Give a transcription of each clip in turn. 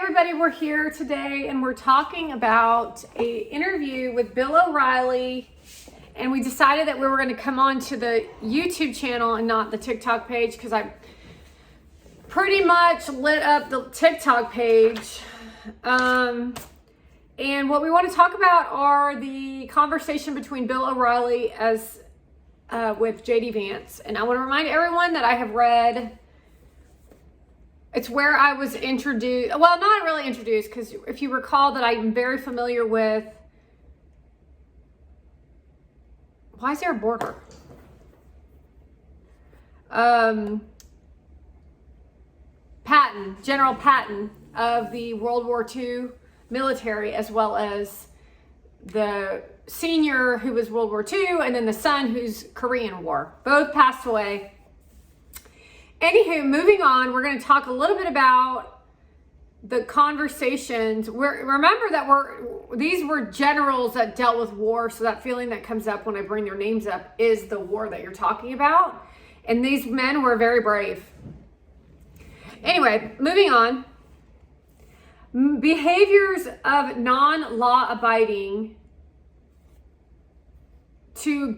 everybody, we're here today and we're talking about an interview with Bill O'Reilly, and we decided that we were going to come on to the YouTube channel and not the TikTok page because I pretty much lit up the TikTok page. And what we want to talk about are the conversation between Bill O'Reilly with JD Vance. And I want to remind everyone that I have read, it's where I was introduced, well, not really introduced, because if you recall that I'm very familiar with, why is there a border? General Patton of the World War II military, as well as the senior who was World War II, and then the son who's Korean War. Both passed away. Anywho, moving on, we're going to talk a little bit about the conversations. Remember that these were generals that dealt with war, so that feeling that comes up when I bring their names up is the war that you're talking about. And these men were very brave. Anyway, moving on. Behaviors of non-law abiding the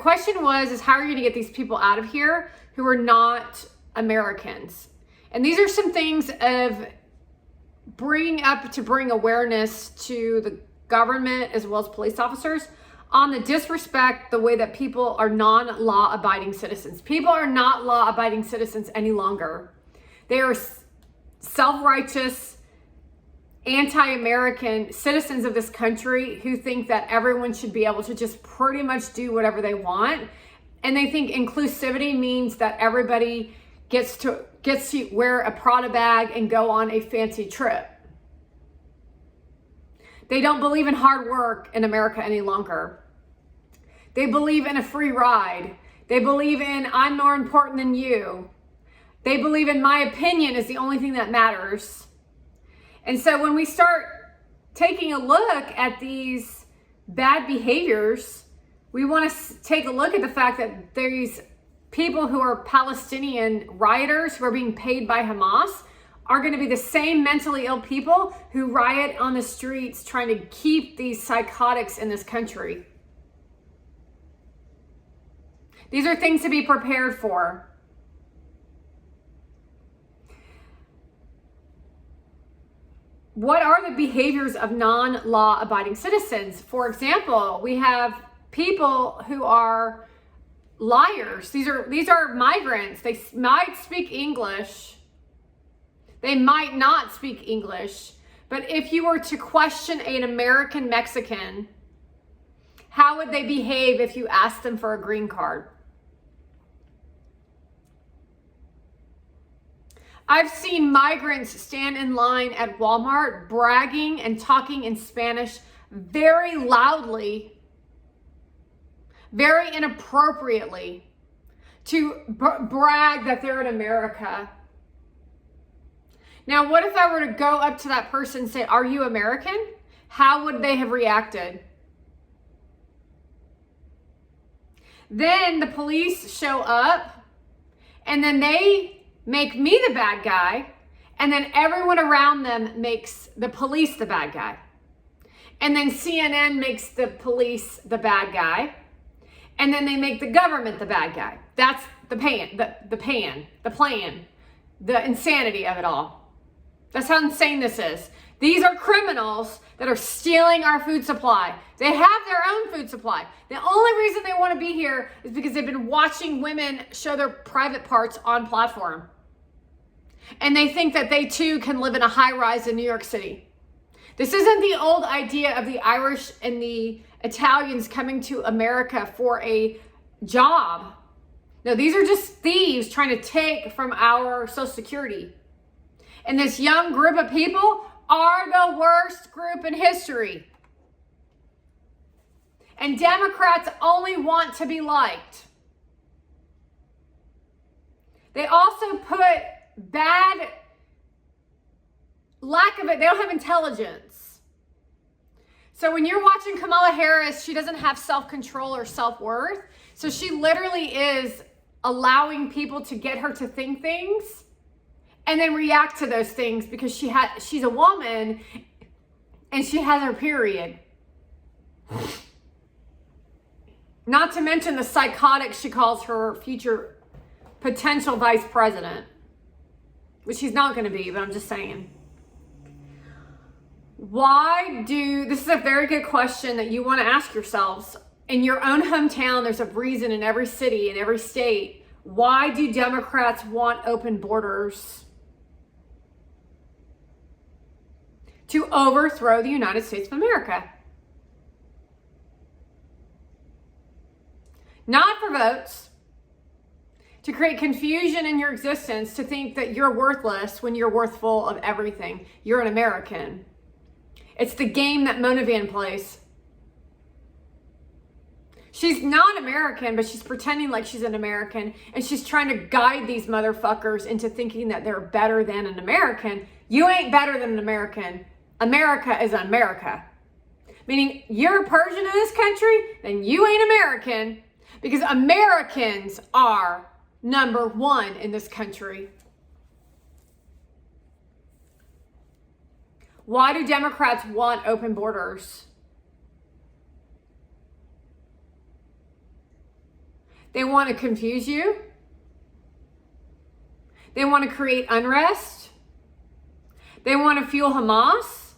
question was how are you going to get these people out of here who are not Americans? And these are some things of bring awareness to the government as well as police officers on the disrespect, the way that people are non-law abiding citizens. People are not law abiding citizens any longer. They are self-righteous, anti-American citizens of this country who think that everyone should be able to just pretty much do whatever they want. And they think inclusivity means that everybody gets to wear a Prada bag and go on a fancy trip. They don't believe in hard work in America any longer. They believe in a free ride. They believe in I'm more important than you. They believe in my opinion is the only thing that matters. And so when we start taking a look at these bad behaviors, we want to take a look at the fact that these people who are Palestinian rioters who are being paid by Hamas are going to be the same mentally ill people who riot on the streets trying to keep these psychotics in this country. These are things to be prepared for. What are the behaviors of non-law abiding citizens? For example, we have people who are liars. These are migrants. They might speak English. They might not speak English. But if you were to question an American Mexican, how would they behave if you asked them for a green card? I've seen migrants stand in line at Walmart bragging and talking in Spanish very loudly, very inappropriately, to brag that they're in America. Now, what if I were to go up to that person and say, "Are you American?" How would they have reacted? Then the police show up, and then they make me the bad guy, and then everyone around them makes the police the bad guy. And then CNN makes the police the bad guy, and then they make the government the bad guy. That's the plan, the insanity of it all. That's how insane this is. These are criminals that are stealing our food supply. They have their own food supply. The only reason they want to be here is because they've been watching women show their private parts on platform. And they think that they too can live in a high rise in New York City. This isn't the old idea of the Irish and the Italians coming to America for a job. No, these are just thieves trying to take from our Social Security. And this young group of people are the worst group in history. And Democrats only want to be liked. They also put lack of it, they don't have intelligence. So when you're watching Kamala Harris, she doesn't have self-control or self-worth. So she literally is allowing people to get her to think things and then react to those things because she's a woman and she has her period. Not to mention the psychotic she calls her future potential vice president, which he's not going to be, but I'm just saying. This is a very good question that you want to ask yourselves. In your own hometown, there's a reason in every city, in every state. Why do Democrats want open borders? To overthrow the United States of America. Not for votes. To create confusion in your existence, to think that you're worthless when you're worthful of everything. You're an American. It's the game that Mona Van plays. She's not American, but she's pretending like she's an American, and she's trying to guide these motherfuckers into thinking that they're better than an American. You ain't better than an American. America is America. Meaning, you're a Persian in this country, then you ain't American, because Americans are number one in this country. Why do Democrats want open borders? They want to confuse you. They want to create unrest. They want to fuel Hamas.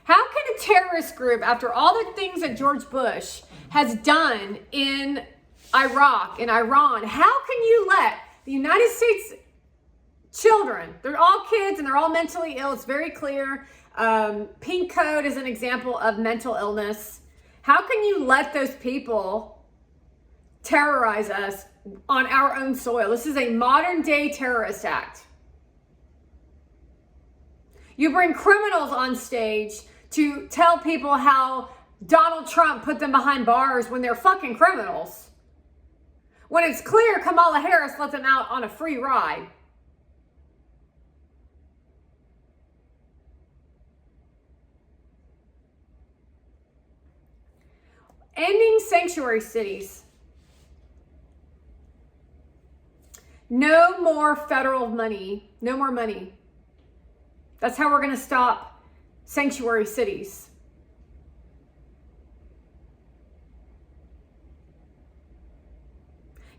How can a terrorist group, after all the things that George Bush has done in Iraq, in Iran, how can you let the United States children, they're all kids and they're all mentally ill, it's very clear. Pink Code is an example of mental illness. How can you let those people terrorize us on our own soil? This is a modern day terrorist act. You bring criminals on stage to tell people how Donald Trump put them behind bars when they're fucking criminals. When it's clear Kamala Harris let them out on a free ride. Ending sanctuary cities. No more federal money. No more money. That's how we're going to stop sanctuary cities.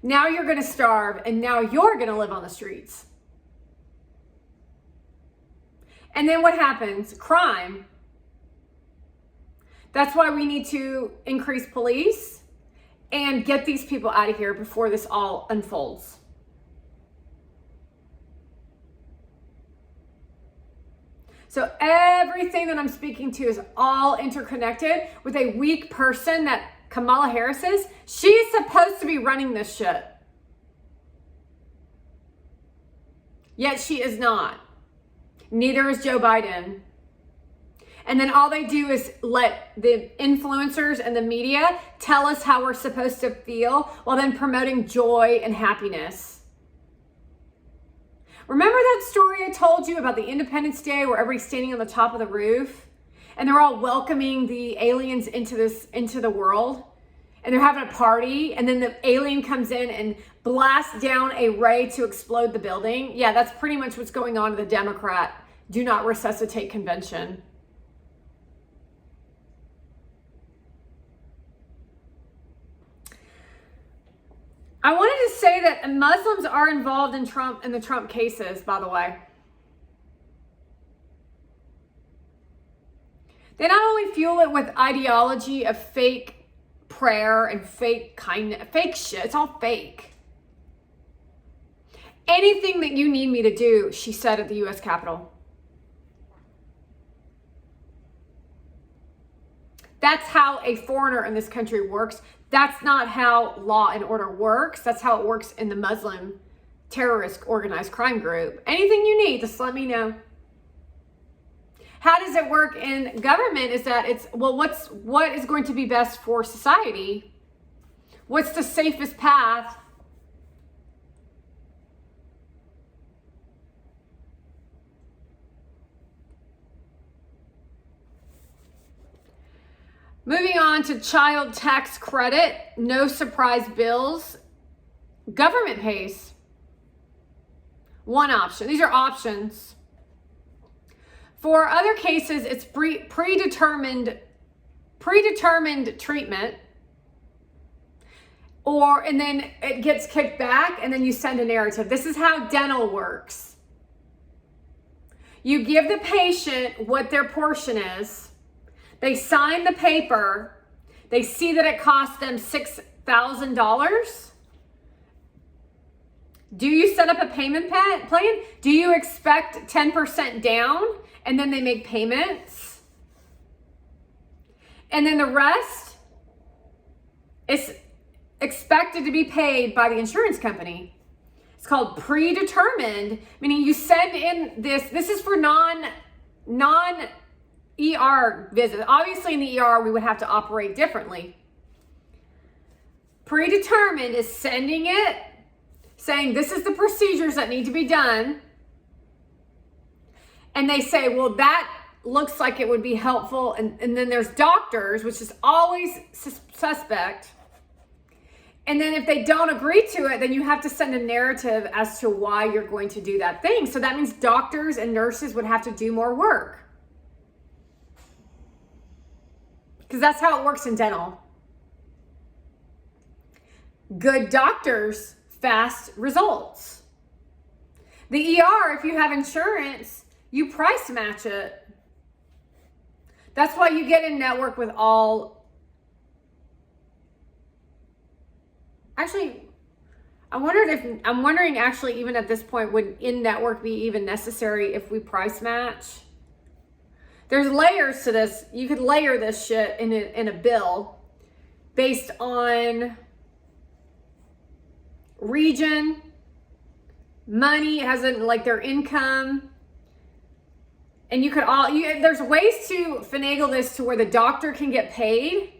Now you're going to starve, and now you're going to live on the streets. And then what happens? Crime. That's why we need to increase police and get these people out of here before this all unfolds. So everything that I'm speaking to is all interconnected with a weak person that Kamala Harris is. She's supposed to be running this shit. Yet she is not. Neither is Joe Biden. And then all they do is let the influencers and the media tell us how we're supposed to feel while then promoting joy and happiness. Remember that story I told you about the Independence Day where everybody's standing on the top of the roof and they're all welcoming the aliens into the world, and they're having a party, and then the alien comes in and blasts down a ray to explode the building? Yeah, that's pretty much what's going on at the Democrat Do Not Resuscitate convention. I wanted to say that Muslims are involved in the Trump cases, by the way. They not only fuel it with ideology of fake prayer and fake kindness, fake shit. It's all fake. Anything that you need me to do, she said at the U.S. Capitol. That's how a foreigner in this country works. That's not how law and order works. That's how it works in the Muslim terrorist organized crime group. Anything you need, just let me know. How does it work in government is that it's, well, what is going to be best for society? What's the safest path? Moving on to child tax credit, no surprise bills. Government pays. One option. These are options. For other cases, it's predetermined treatment, and then it gets kicked back, and then you send a narrative. This is how dental works. You give the patient what their portion is. They sign the paper. They see that it costs them $6,000. Do you set up a payment plan? Do you expect 10% down and then they make payments? And then the rest is expected to be paid by the insurance company. It's called predetermined, meaning you send in this is for non-ER visits. Obviously in the ER, we would have to operate differently. Predetermined is sending it, saying this is the procedures that need to be done. And they say, well, that looks like it would be helpful. And then there's doctors, which is always suspect. And then if they don't agree to it, then you have to send a narrative as to why you're going to do that thing. So that means doctors and nurses would have to do more work. Because that's how it works in dental. Good doctors, fast results. The ER, if you have insurance, you price match it. That's why you get in network with all. Actually, I'm wondering actually even at this point, would in network be even necessary if we price match? There's layers to this. You could layer this shit in a bill based on region, money, like their income. And you could there's ways to finagle this to where the doctor can get paid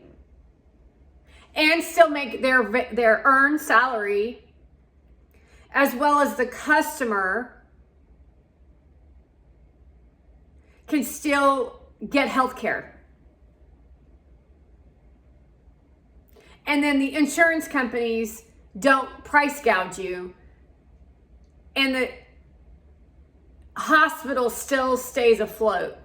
and still make their earned salary, as well as the customer can still get health care. And then the insurance companies don't price gouge you, and the hospital still stays afloat.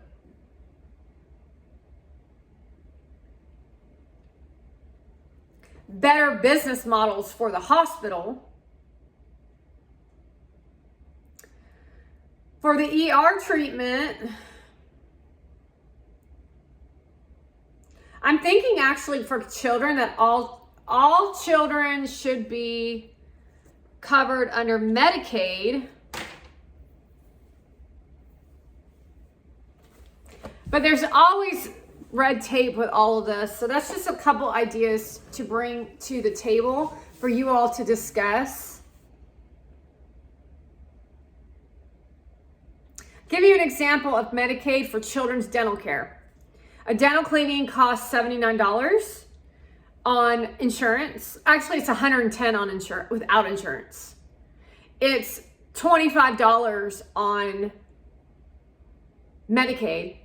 Better business models for the hospital. For the ER treatment, I'm thinking actually for children that all children should be covered under Medicaid. But there's always red tape with all of this. So that's just a couple ideas to bring to the table for you all to discuss. Give you an example of Medicaid for children's dental care. A dental cleaning costs $79 on insurance. Actually, it's $110 on insurance without insurance. It's $25 on Medicaid.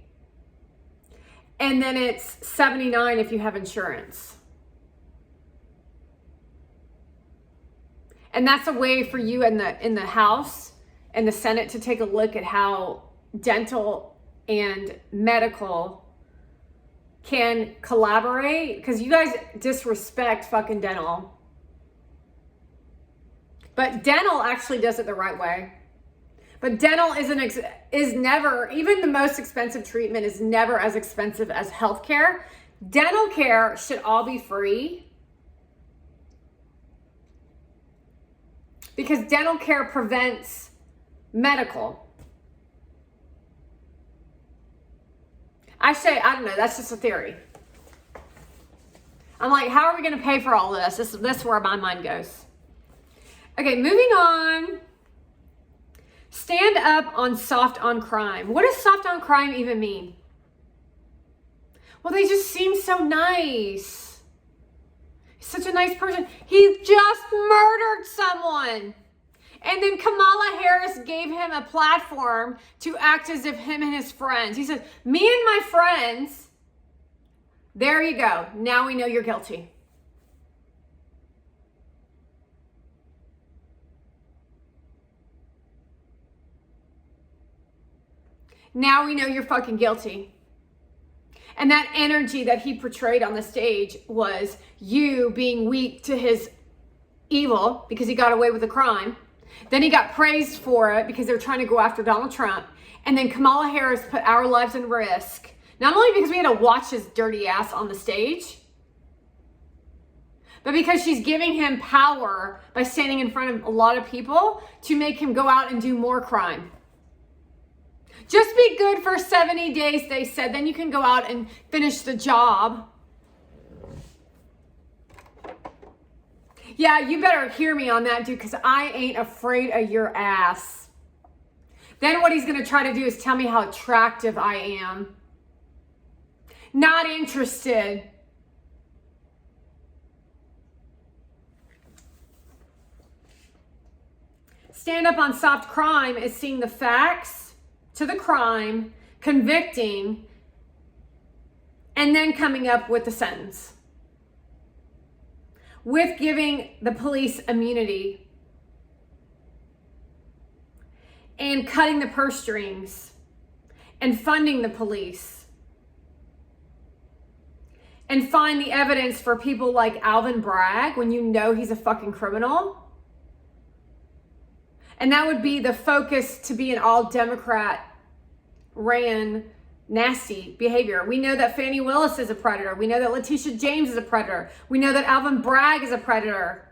And then it's $79 if you have insurance. And that's a way for you in the House and the Senate to take a look at how dental and medical can collaborate, because you guys disrespect fucking dental. But dental actually does it the right way. But dental is never, even the most expensive treatment is never as expensive as healthcare. Dental care should all be free, because dental care prevents medical. I don't know, that's just a theory. I'm like, how are we going to pay for all this? This is where my mind goes. Okay, moving on. Stand up on soft on crime. What does soft on crime even mean? Well, they just seem so nice. He's such a nice person. He just murdered someone. And then Kamala Harris gave him a platform to act as if him and his friends. He said, me and my friends, there you go. Now we know you're guilty. Now we know you're fucking guilty. And that energy that he portrayed on the stage was you being weak to his evil because he got away with the crime. Then he got praised for it because they're trying to go after Donald Trump. And then Kamala Harris put our lives in risk. Not only because we had to watch his dirty ass on the stage, but because she's giving him power by standing in front of a lot of people to make him go out and do more crime. Just be good for 70 days, they said. Then you can go out and finish the job. Yeah, you better hear me on that, dude, because I ain't afraid of your ass. Then what he's going to try to do is tell me how attractive I am. Not interested. Stand up on soft crime is seeing the facts to the crime, convicting, and then coming up with the sentence. With giving the police immunity and cutting the purse strings and funding the police and find the evidence for people like Alvin Bragg when you know he's a fucking criminal. And that would be the focus to be an all Democrat ran nasty behavior. We know that Fani Willis is a predator. We know that Letitia James is a predator. We know that Alvin Bragg is a predator.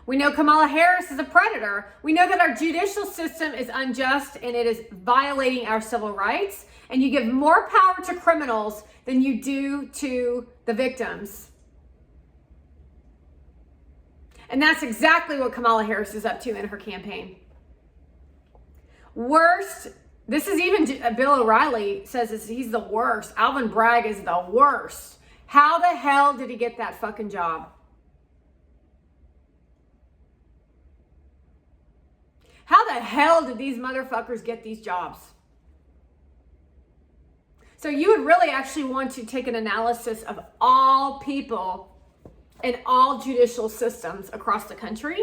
We know Kamala Harris is a predator. We know that our judicial system is unjust and it is violating our civil rights. And you give more power to criminals than you do to the victims. And that's exactly what Kamala Harris is up to in her campaign. Worst, this is even Bill O'Reilly says he's the worst. Alvin Bragg is the worst. How the hell did he get that fucking job? How the hell did these motherfuckers get these jobs? So you would really actually want to take an analysis of all people in all judicial systems across the country.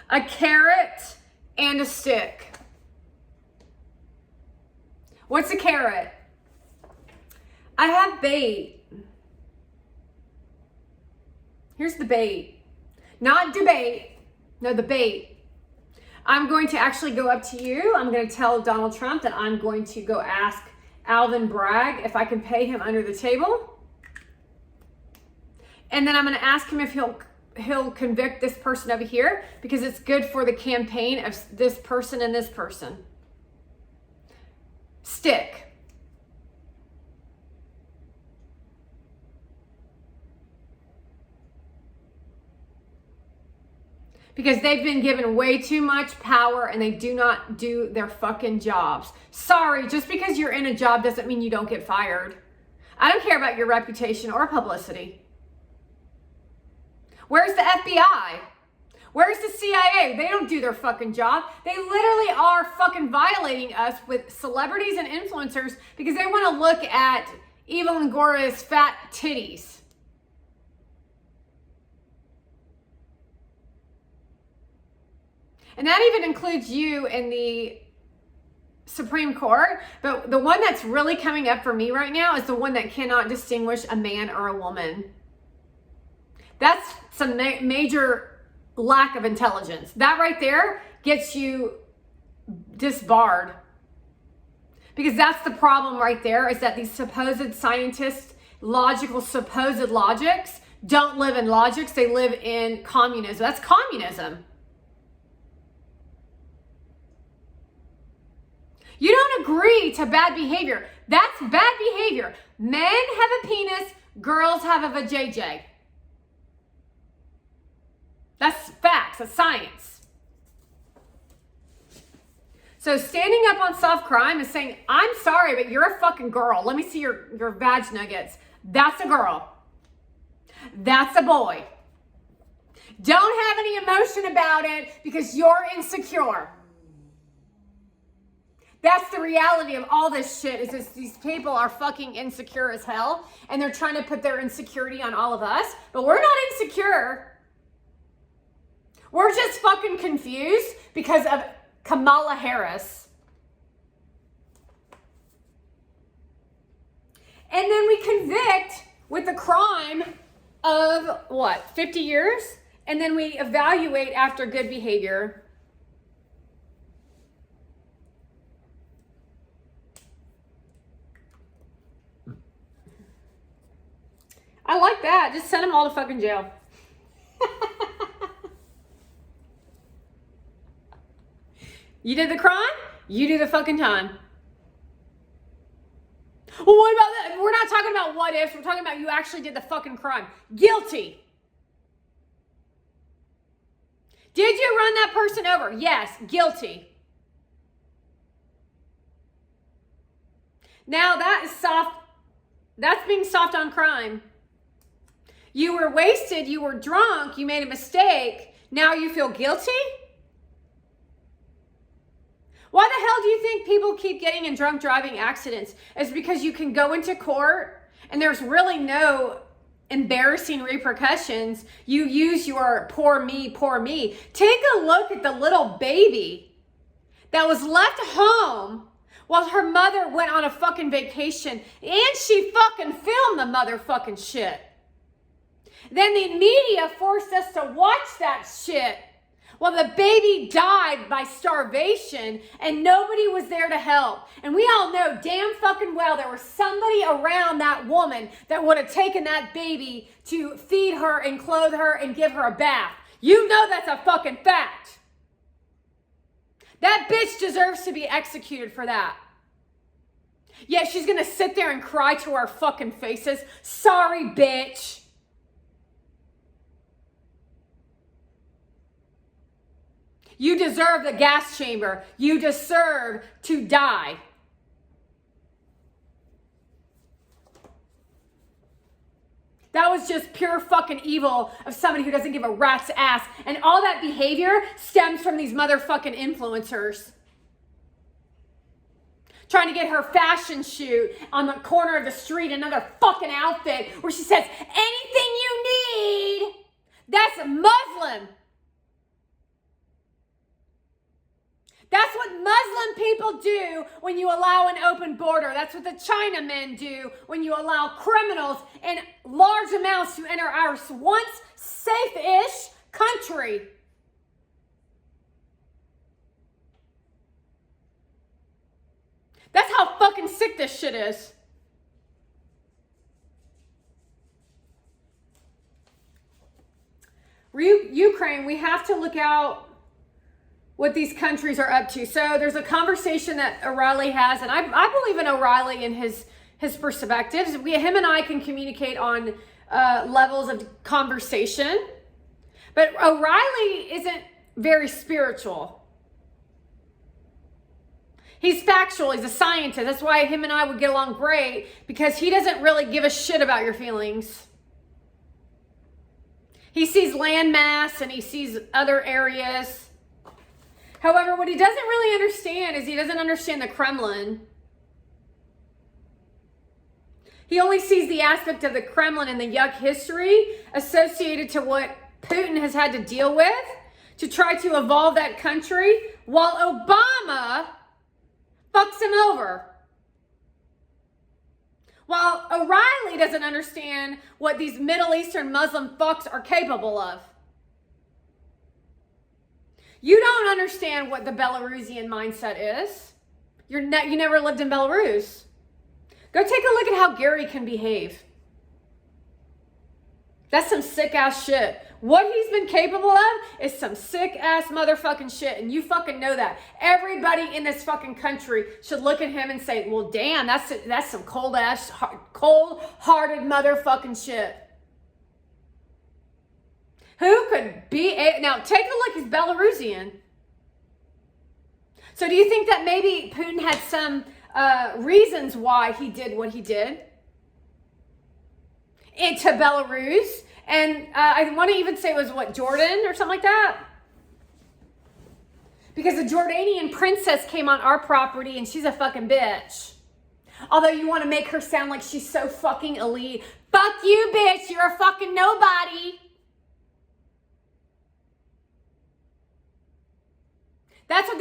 A carrot and a stick. What's a carrot? I have bait. Here's the bait. Not debate. No, the bait. I'm going to actually go up to you. I'm going to tell Donald Trump that I'm going to go ask Alvin Bragg if I can pay him under the table. And then I'm going to ask him if he'll convict this person over here because it's good for the campaign of this person and this person. Stick. Because they've been given way too much power and they do not do their fucking jobs. Sorry, just because you're in a job doesn't mean you don't get fired. I don't care about your reputation or publicity. Where's the FBI? Where's the CIA? They don't do their fucking job. They literally are fucking violating us with celebrities and influencers because they want to look at Eva Longoria's fat titties. And that even includes you in the Supreme Court. But the one that's really coming up for me right now is the one that cannot distinguish a man or a woman. That's some major lack of intelligence. That right there gets you disbarred. Because that's the problem right there, is that these supposed scientists, supposed logics, don't live in logics. They live in communism. That's communism. You don't agree to bad behavior. That's bad behavior. Men have a penis, girls have a vajayjay. That's facts, that's science. So standing up on soft crime is saying, I'm sorry, but you're a fucking girl. Let me see your vag nuggets. That's a girl. That's a boy. Don't have any emotion about it because you're insecure. That's the reality of all this shit, is these people are fucking insecure as hell and they're trying to put their insecurity on all of us, but we're not insecure. We're just fucking confused because of Kamala Harris. And then we convict with the crime of what, 50 years? And then we evaluate after good behavior. I like that. Just send them all to fucking jail. You did the crime, you do the fucking time. Well, what about that? We're not talking about what ifs. We're talking about you actually did the fucking crime. Guilty. Did you run that person over? Yes, guilty. Now that is soft. That's being soft on crime. You were wasted. You were drunk. You made a mistake. Now you feel guilty? Why the hell do you think people keep getting in drunk driving accidents? It's because you can go into court and there's really no embarrassing repercussions. You use your poor me, poor me. Take a look at the little baby that was left home while her mother went on a fucking vacation and she fucking filmed the motherfucking shit. Then the media forced us to watch that shit. Well, the baby died by starvation and nobody was there to help. And we all know damn fucking well there was somebody around that woman that would have taken that baby to feed her and clothe her and give her a bath. You know that's a fucking fact. That bitch deserves to be executed for that. Yeah, she's gonna sit there and cry to our fucking faces. Sorry, bitch. You deserve the gas chamber. You deserve to die. That was just pure fucking evil of somebody who doesn't give a rat's ass. And all that behavior stems from these motherfucking influencers. Trying to get her fashion shoot on the corner of the street, another fucking outfit where she says, anything you need, that's Muslim. That's what Muslim people do when you allow an open border. That's what the Chinamen do when you allow criminals in large amounts to enter our once safe-ish country. That's how fucking sick this shit is. Ukraine, we have to look out what these countries are up to. So there's a conversation that O'Reilly has, and I believe in O'Reilly and his perspectives. Him and I can communicate on levels of conversation, but O'Reilly isn't very spiritual. He's factual. He's a scientist. That's why him and I would get along great, because he doesn't really give a shit about your feelings. He sees landmass and he sees other areas. However, what he doesn't really understand is he doesn't understand the Kremlin. He only sees the aspect of the Kremlin and the yuck history associated to what Putin has had to deal with to try to evolve that country, while Obama fucks him over. While O'Reilly doesn't understand what these Middle Eastern Muslim fucks are capable of. You don't understand what the Belarusian mindset is. You never lived in Belarus. Go take a look at how Gary can behave. That's some sick ass shit. What he's been capable of is some sick ass motherfucking shit, and you fucking know that. Everybody in this fucking country should look at him and say, well, damn, that's some cold-hearted motherfucking shit. Who could be... Now, take a look. He's Belarusian. So do you think that maybe Putin had some reasons why he did what he did into Belarus? And I want to even say it was, what, Jordan or something like that? Because a Jordanian princess came on our property and she's a fucking bitch. Although you want to make her sound like she's so fucking elite. Fuck you, bitch. You're a fucking nobody.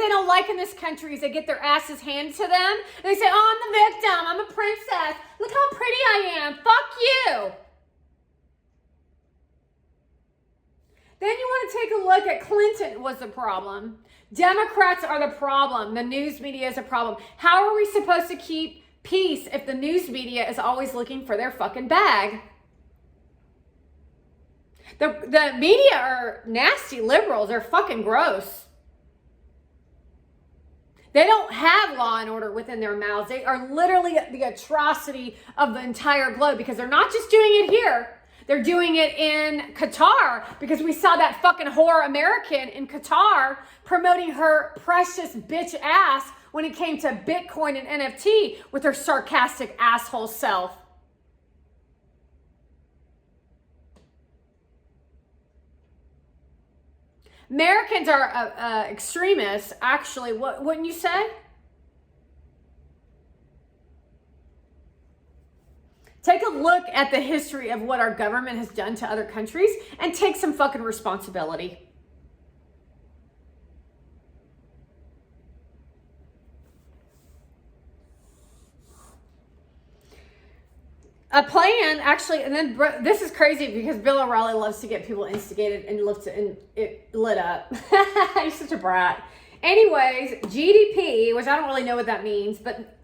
they don't like in this country is they get their asses handed to them. And they say, oh, I'm the victim. I'm a princess. Look how pretty I am. Fuck you. Then you want to take a look at Clinton was the problem. Democrats are the problem. The news media is a problem. How are we supposed to keep peace if the news media is always looking for their fucking bag? The media are nasty liberals. They're fucking gross. They don't have law and order within their mouths. They are literally the atrocity of the entire globe because they're not just doing it here. They're doing it in Qatar because we saw that fucking whore American in Qatar promoting her precious bitch ass when it came to Bitcoin and NFT with her sarcastic asshole self. Americans are extremists, actually. What wouldn't you say? Take a look at the history of what our government has done to other countries and take some fucking responsibility. A plan, actually, and then this is crazy because Bill O'Reilly loves to get people instigated and lit up. He's such a brat. Anyways, GDP, which I don't really know what that means, but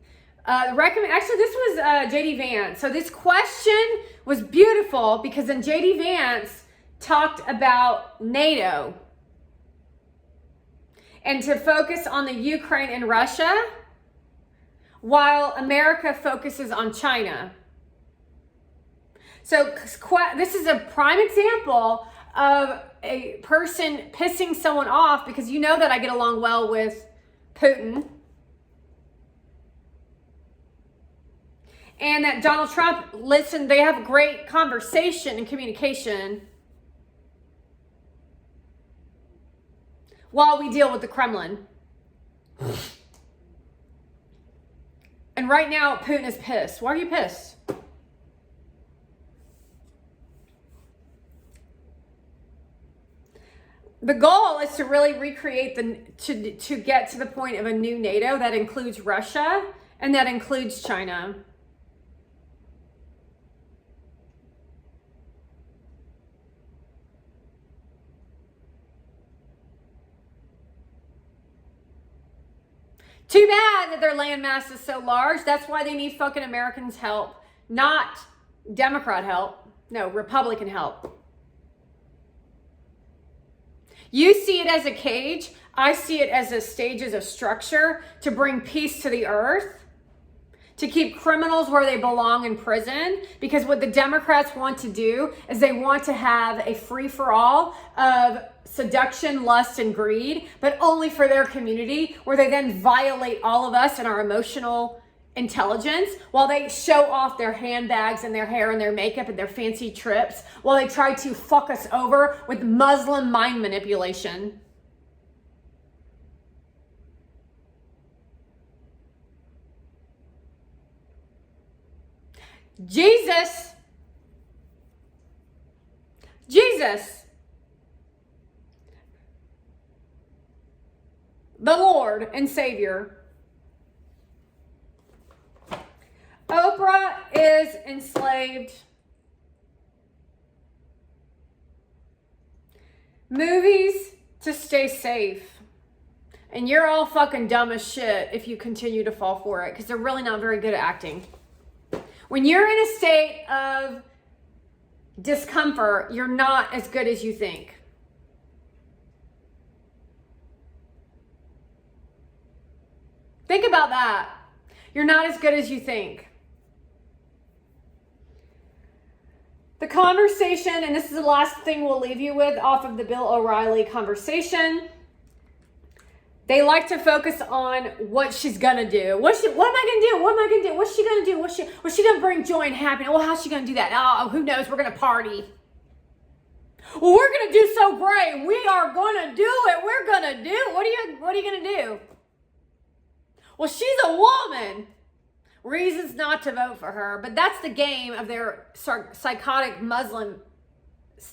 actually, this was JD Vance. So this question was beautiful because then JD Vance talked about NATO and to focus on the Ukraine and Russia while America focuses on China. So this is a prime example of a person pissing someone off because you know that I get along well with Putin. And that Donald Trump, listen, they have great conversation and communication while we deal with the Kremlin. And right now, Putin is pissed. Why are you pissed? The goal is to really recreate to get to the point of a new NATO that includes Russia and that includes China. Too bad that their landmass is so large. That's why they need fucking Americans' help, not Democrat help. No, Republican help. You see it as a cage. I see it as a stages of structure to bring peace to the earth, to keep criminals where they belong in prison. Because what the Democrats want to do is they want to have a free-for-all of seduction, lust, and greed, but only for their community, where they then violate all of us and our emotional intelligence while they show off their handbags and their hair and their makeup and their fancy trips while they try to fuck us over with Muslim mind manipulation. Jesus, the Lord and Savior. Oprah is enslaved. Movies to stay safe. And you're all fucking dumb as shit if you continue to fall for it, because they're really not very good at acting. When you're in a state of discomfort, you're not as good as you think. Think about that. You're not as good as you think. The conversation, and this is the last thing we'll leave you with off of the Bill O'Reilly conversation. They like to focus on what she's gonna do. What am I gonna do? What am I gonna do? What's she gonna do? What's she gonna bring joy and happiness? Well, how's she gonna do that? Oh, who knows? We're gonna party. Well, we're gonna do so great. We are gonna do it. We're gonna do. What are you gonna do? Well, she's a woman. Reasons not to vote for her, but that's the game of their psychotic Muslim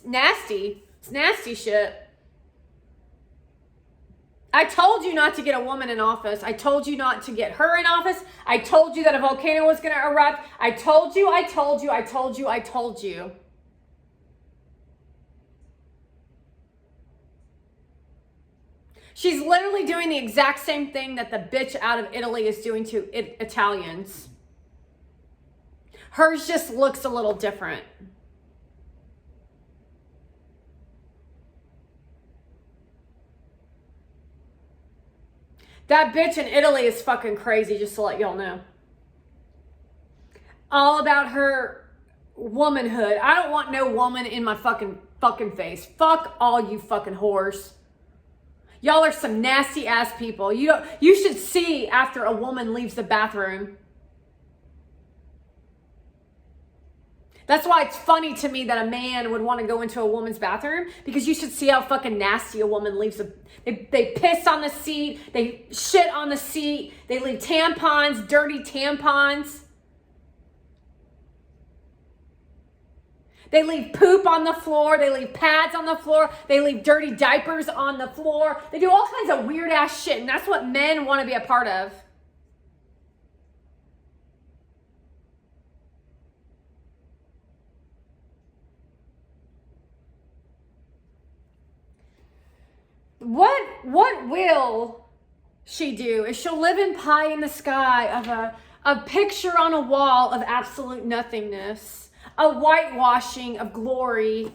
nasty shit. I told you not to get a woman in office. I told you not to get her in office. I told you that a volcano was going to erupt. I told you, I told you, I told you, I told you. She's literally doing the exact same thing that the bitch out of Italy is doing to Italians. Hers just looks a little different. That bitch in Italy is fucking crazy, just to let y'all know. All about her womanhood. I don't want no woman in my fucking face. Fuck all you fucking whores. Y'all are some nasty ass people. You should see after a woman leaves the bathroom. That's why it's funny to me that a man would want to go into a woman's bathroom, because you should see how fucking nasty a woman leaves. They piss on the seat. They shit on the seat. They leave tampons, dirty tampons. They leave poop on the floor. They leave pads on the floor. They leave dirty diapers on the floor. They do all kinds of weird ass shit, and that's what men want to be a part of. What will she do is she'll live in pie in the sky of a picture on a wall of absolute nothingness, a whitewashing of glory.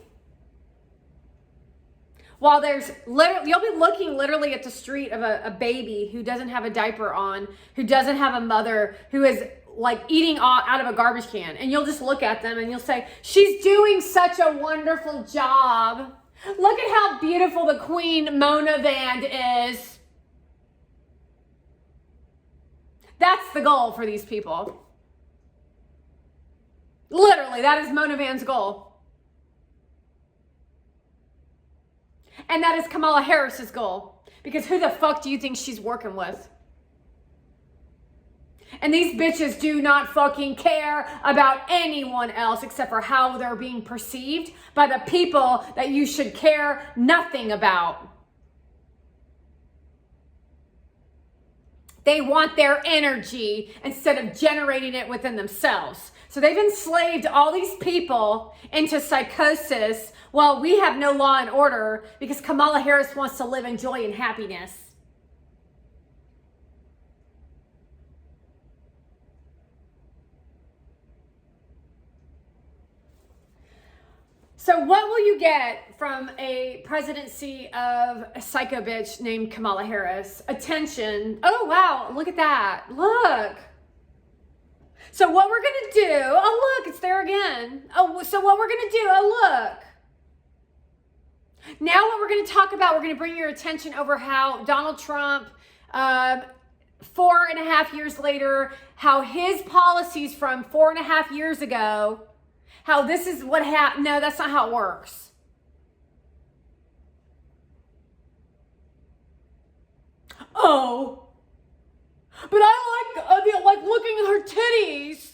While there's literally, you'll be looking literally at the street of a baby who doesn't have a diaper on, who doesn't have a mother, who is like eating out of a garbage can. And you'll just look at them and you'll say, she's doing such a wonderful job. Look at how beautiful the Queen Monavand is. That's the goal for these people. Literally, that is Monavand's goal. And that is Kamala Harris's goal. Because who the fuck do you think she's working with? And these bitches do not fucking care about anyone else except for how they're being perceived by the people that you should care nothing about. They want their energy instead of generating it within themselves. So they've enslaved all these people into psychosis while we have no law and order because Kamala Harris wants to live in joy and happiness. So what will you get from a presidency of a psycho bitch named Kamala Harris? Attention. Oh, wow. Look at that. Look. So what we're going to do. Oh, look. It's there again. Oh, so what we're going to do. Oh, look. Now what we're going to talk about, we're going to bring your attention over how Donald Trump, 4.5 years later, how his policies from 4.5 years ago, how this is what happened. No, that's not how it works. Oh, but I like looking at her titties.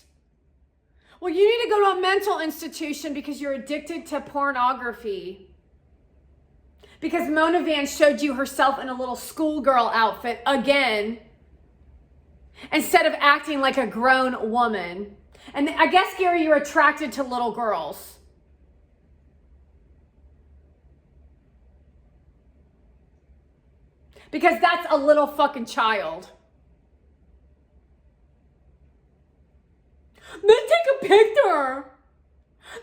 Well, you need to go to a mental institution because you're addicted to pornography. Because Monavand showed you herself in a little schoolgirl outfit again, instead of acting like a grown woman. And I guess, Gary, you're attracted to little girls. Because that's a little fucking child. Let's take a picture.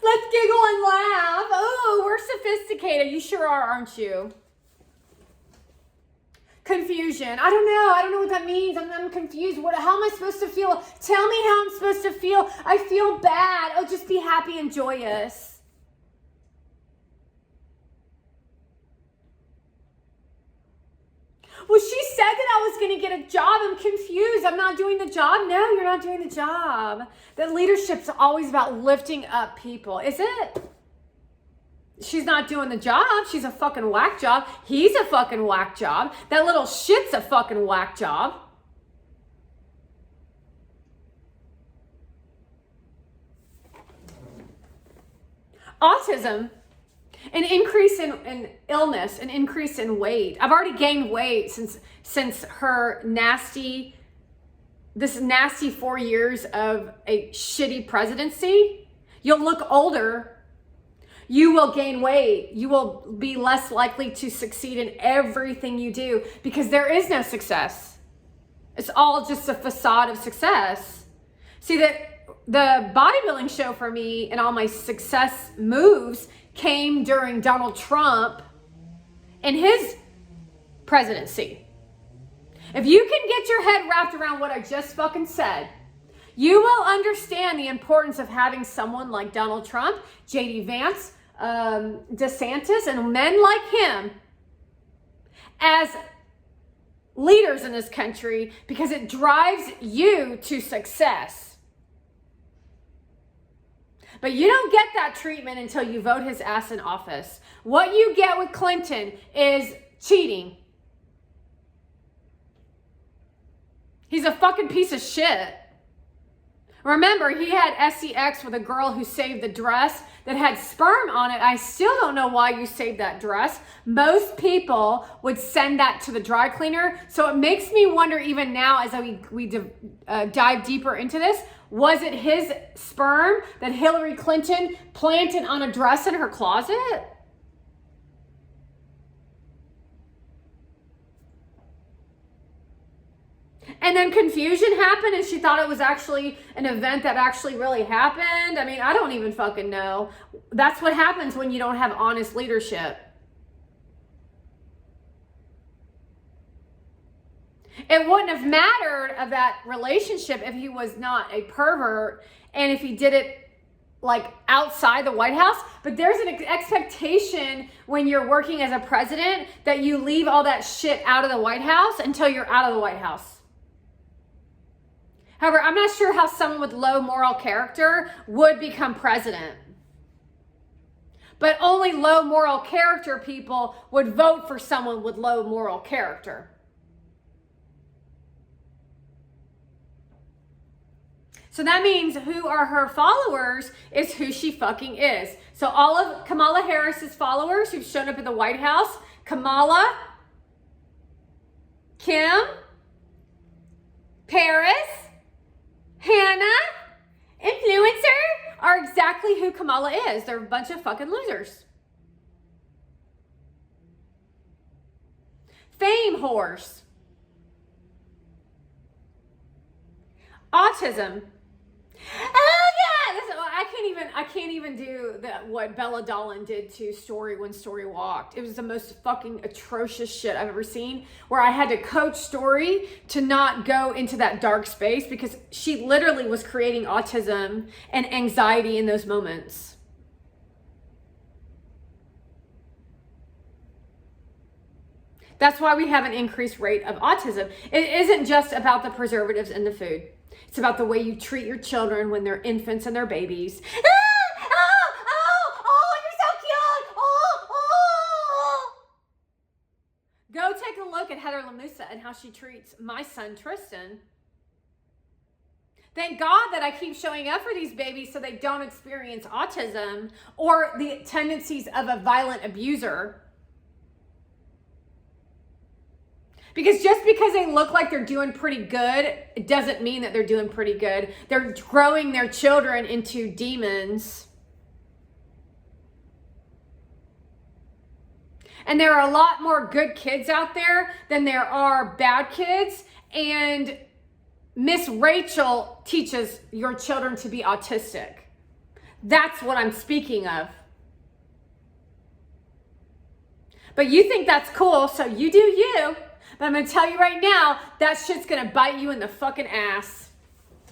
Let's giggle and laugh. Oh, we're sophisticated. You sure are, aren't you? Confusion. I don't know what that means. I'm confused. How am I supposed to feel? Tell me how I'm supposed to feel. I feel bad. Oh, just be happy and joyous. Well, she said that I was going to get a job. I'm confused. I'm not doing the job. No, you're not doing the job. That leadership's always about lifting up people. Is it? She's not doing the job. She's a fucking whack job. He's a fucking whack job. That little shit's a fucking whack job. Autism. An increase in illness, an increase in weight. I've already gained weight since her nasty 4 years of a shitty presidency. You'll look older. You will gain weight. You will be less likely to succeed in everything you do because there is no success. It's all just a facade of success. See, that the bodybuilding show for me and all my success moves came during Donald Trump and his presidency. If you can get your head wrapped around what I just fucking said, you will understand the importance of having someone like Donald Trump, JD Vance, DeSantis, and men like him as leaders in this country, because it drives you to success. But you don't get that treatment until you vote his ass in office. What you get with Clinton is cheating. He's a fucking piece of shit. Remember, he had sex with a girl who saved the dress that had sperm on it. I still don't know why you saved that dress. Most people would send that to the dry cleaner. So it makes me wonder, even now as we dive deeper into this, was it his sperm that Hillary Clinton planted on a dress in her closet? And then confusion happened and she thought it was actually an event that actually really happened. I mean, I don't even fucking know. That's what happens when you don't have honest leadership. It wouldn't have mattered of that relationship if he was not a pervert and if he did it like outside the White House. But there's an expectation when you're working as a president that you leave all that shit out of the White House until you're out of the White House. However, I'm not sure how someone with low moral character would become president. But only low moral character people would vote for someone with low moral character. So that means who are her followers is who she fucking is. So all of Kamala Harris's followers who've shown up at the White House, Kamala, Kim, Paris, Hannah, influencer, are exactly who Kamala is. They're a bunch of fucking losers. Fame whores. Autism. Oh yeah, I can't even do that. What Bella Dolan did to Story when Story walked. It was the most fucking atrocious shit I've ever seen. Where I had to coach Story to not go into that dark space because she literally was creating autism and anxiety in those moments. That's why we have an increased rate of autism. It isn't just about the preservatives in the food. It's about the way you treat your children when they're infants and they're babies. You're so cute. Go take a look at Heather Lamusa and how she treats my son, Tristan. Thank God that I keep showing up for these babies so they don't experience autism or the tendencies of a violent abuser. Because just because they look like they're doing pretty good, it doesn't mean that they're doing pretty good. They're growing their children into demons. And there are a lot more good kids out there than there are bad kids. And Miss Rachel teaches your children to be autistic. That's what I'm speaking of. But you think that's cool, so you do you. But I'm going to tell you right now, that shit's going to bite you in the fucking ass.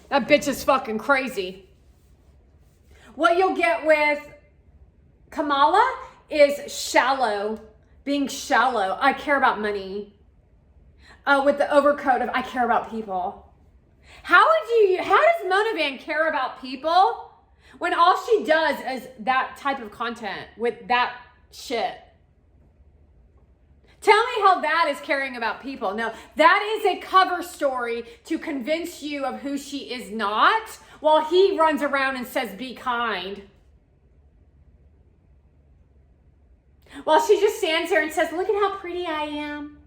That bitch is fucking crazy. What you'll get with Kamala is shallow. Being shallow. I care about money. With the overcoat of I care about people. How does Mona Van care about people when all she does is that type of content with that shit? Tell me how that is caring about people. No, that is a cover story to convince you of who she is not, while he runs around and says, be kind. While she just stands there and says, look at how pretty I am.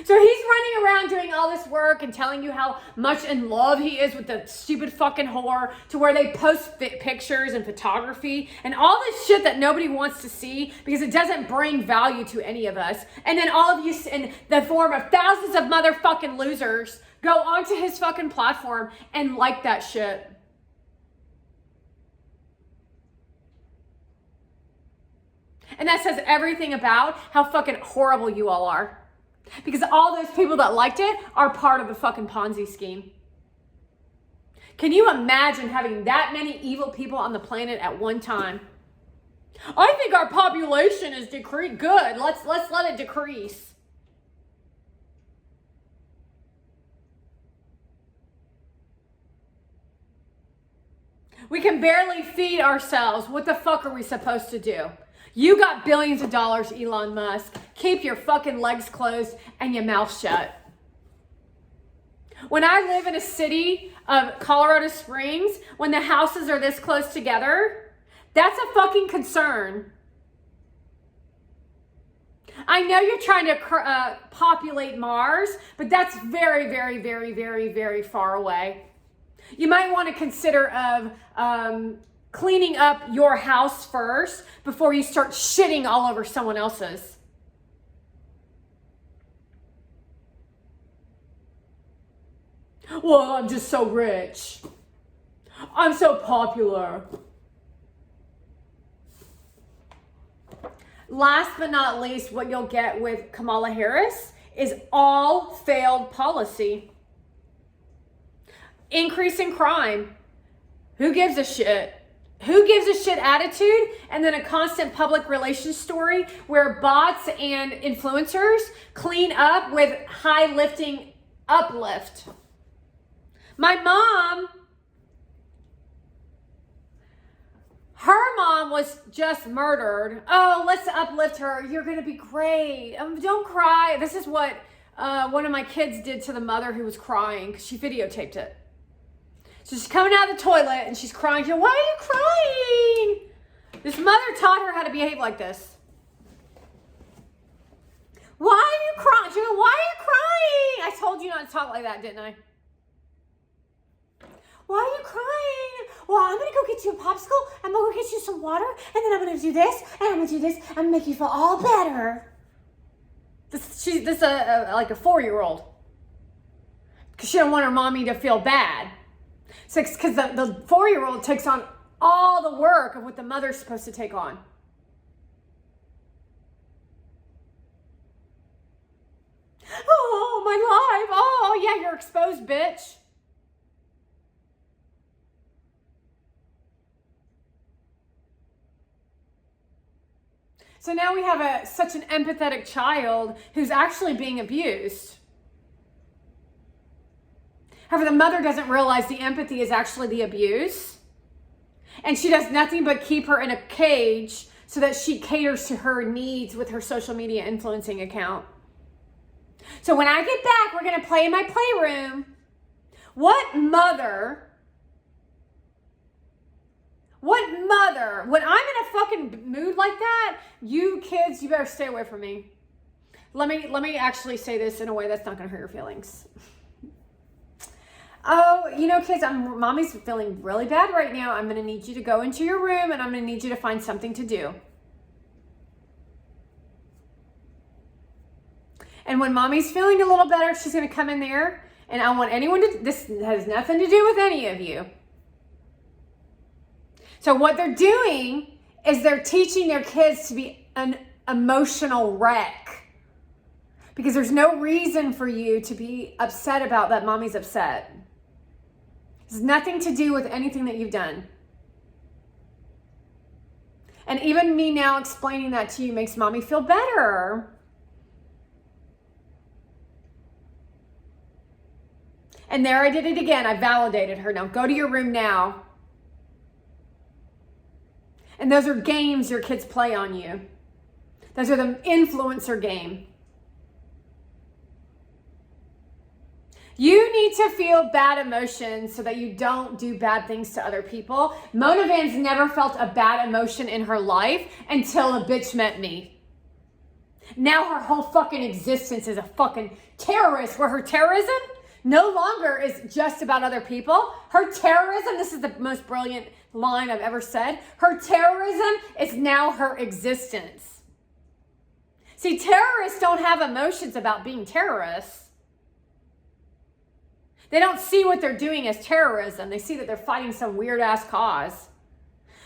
So he's running around doing all this work and telling you how much in love he is with the stupid fucking whore, to where they post pictures and photography and all this shit that nobody wants to see because it doesn't bring value to any of us. And then all of you, in the form of thousands of motherfucking losers, go onto his fucking platform and like that shit. And that says everything about how fucking horrible you all are. Because all those people that liked it are part of the fucking Ponzi scheme. Can you imagine having that many evil people on the planet at one time? I think our population is decreased. Good. Let's let it decrease. We can barely feed ourselves. What the fuck are we supposed to do? You got billions of dollars, Elon Musk. Keep your fucking legs closed and your mouth shut. When I live in a city of Colorado Springs, when the houses are this close together, that's a fucking concern. I know you're trying to populate Mars, but that's very, very, very, very, very far away. You might want to consider cleaning up your house first before you start shitting all over someone else's. Well, I'm just so rich. I'm so popular. Last but not least, what you'll get with Kamala Harris is all failed policy. Increase in crime. Who gives a shit? Who gives a shit attitude, and then a constant public relations story where bots and influencers clean up with high lifting uplift. My mom, her mom was just murdered. Oh, let's uplift her. You're going to be great. Don't cry. This is what one of my kids did to the mother who was crying because she videotaped it. So she's coming out of the toilet and she's crying. She goes, why are you crying? This mother taught her how to behave like this. Why are you crying? She goes, why are you crying? I told you not to talk like that, didn't I? Why are you crying? Well, I'm going to go get you a popsicle. I'm going to go get you some water. And then I'm going to do this. And I'm going to do this. I'm going to make you feel all better. This is like a 4-year-old. Because she don't want her mommy to feel bad. So, because the 4-year-old takes on all the work of what the mother's supposed to take on. Oh, my life. Oh, yeah, you're exposed, bitch. So now we have such an empathetic child who's actually being abused. However, the mother doesn't realize the empathy is actually the abuse. And she does nothing but keep her in a cage so that she caters to her needs with her social media influencing account. So when I get back, we're going to play in my playroom. What mother, when I'm in a fucking mood like that, you kids, you better stay away from me. Let me actually say this in a way that's not going to hurt your feelings. Oh, you know, kids, mommy's feeling really bad right now. I'm going to need you to go into your room and I'm going to need you to find something to do. And when mommy's feeling a little better, she's going to come in there and I want anyone to, this has nothing to do with any of you. So what they're doing is they're teaching their kids to be an emotional wreck. Because there's no reason for you to be upset about that mommy's upset. It has nothing to do with anything that you've done. And even me now explaining that to you makes mommy feel better. And there I did it again. I validated her. Now go to your room now. And those are games your kids play on you. Those are the influencer game. You need to feel bad emotions so that you don't do bad things to other people. Mona Vans never felt a bad emotion in her life until a bitch met me. Now her whole fucking existence is a fucking terrorist, where her terrorism no longer is just about other people. Her terrorism, this is the most brilliant line I've ever said, her terrorism is now her existence. See, terrorists don't have emotions about being terrorists. They don't see what they're doing as terrorism. They see that they're fighting some weird ass cause.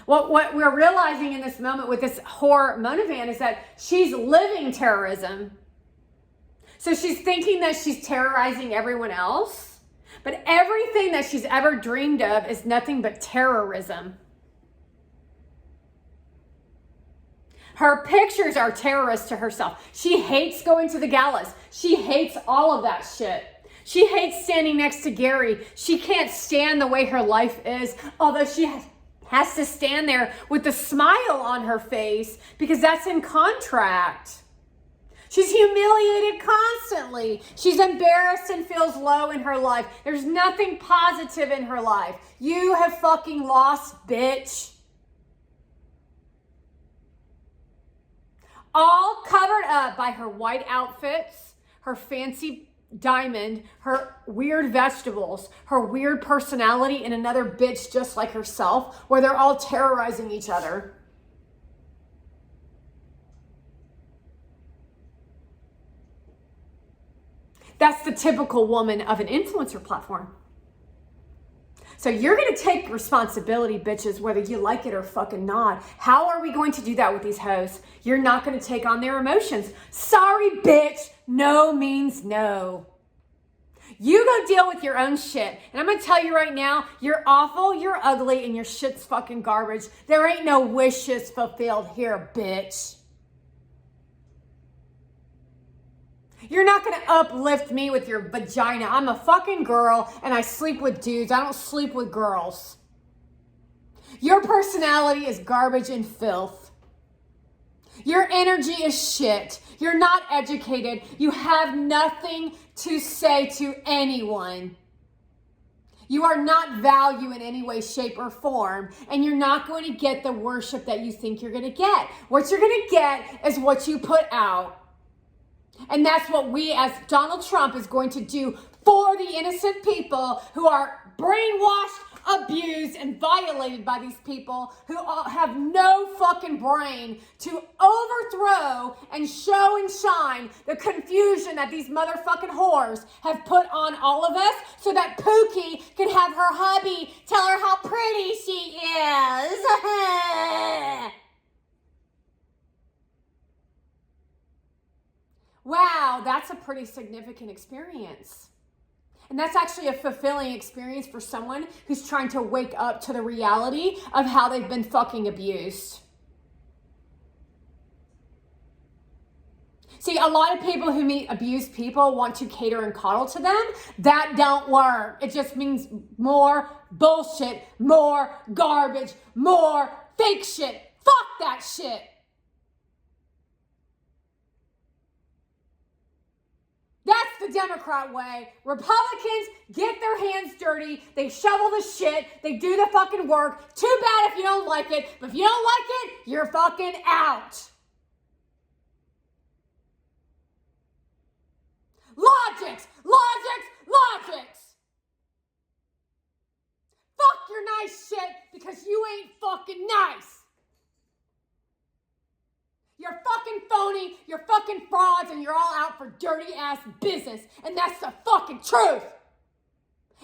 What we're realizing in this moment with this whore Mona Van is that she's living terrorism. So she's thinking that she's terrorizing everyone else, but everything that she's ever dreamed of is nothing but terrorism. Her pictures are terrorists to herself. She hates going to the galas. She hates all of that shit. She hates standing next to Gary. She can't stand the way her life is, although she has to stand there with a smile on her face because that's in contract. She's humiliated constantly. She's embarrassed and feels low in her life. There's nothing positive in her life. You have fucking lost, bitch. All covered up by her white outfits, her fancy diamond, her weird vegetables, her weird personality, and another bitch just like herself, where they're all terrorizing each other. That's the typical woman of an influencer platform. So you're going to take responsibility, bitches, whether you like it or fucking not. How are we going to do that with these hoes? You're not going to take on their emotions. Sorry, bitch. No means no. You go deal with your own shit. And I'm going to tell you right now, you're awful, you're ugly, and your shit's fucking garbage. There ain't no wishes fulfilled here, bitch. You're not going to uplift me with your vagina. I'm a fucking girl and I sleep with dudes. I don't sleep with girls. Your personality is garbage and filth. Your energy is shit. You're not educated. You have nothing to say to anyone. You are not value in any way, shape, or form, and you're not going to get the worship that you think you're going to get. What you're going to get is what you put out. And that's what we as Donald Trump is going to do for the innocent people who are brainwashed, abused, and violated by these people who have no fucking brain to overthrow and show and shine the confusion that these motherfucking whores have put on all of us so that Pookie can have her hubby tell her how pretty she is. Wow, that's a pretty significant experience. And that's actually a fulfilling experience for someone who's trying to wake up to the reality of how they've been fucking abused. See, a lot of people who meet abused people want to cater and coddle to them. That don't work. It just means more bullshit, more garbage, more fake shit. Fuck that shit. That's the Democrat way. Republicans get their hands dirty. They shovel the shit. They do the fucking work. Too bad if you don't like it. But if you don't like it, you're fucking out. Logics. Fuck your nice shit because you ain't fucking nice. You're fucking phony, you're fucking frauds, and you're all out for dirty ass business. And that's the fucking truth.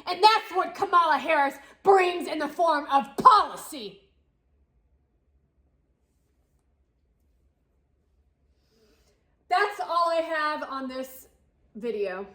And that's what Kamala Harris brings in the form of policy. That's all I have on this video.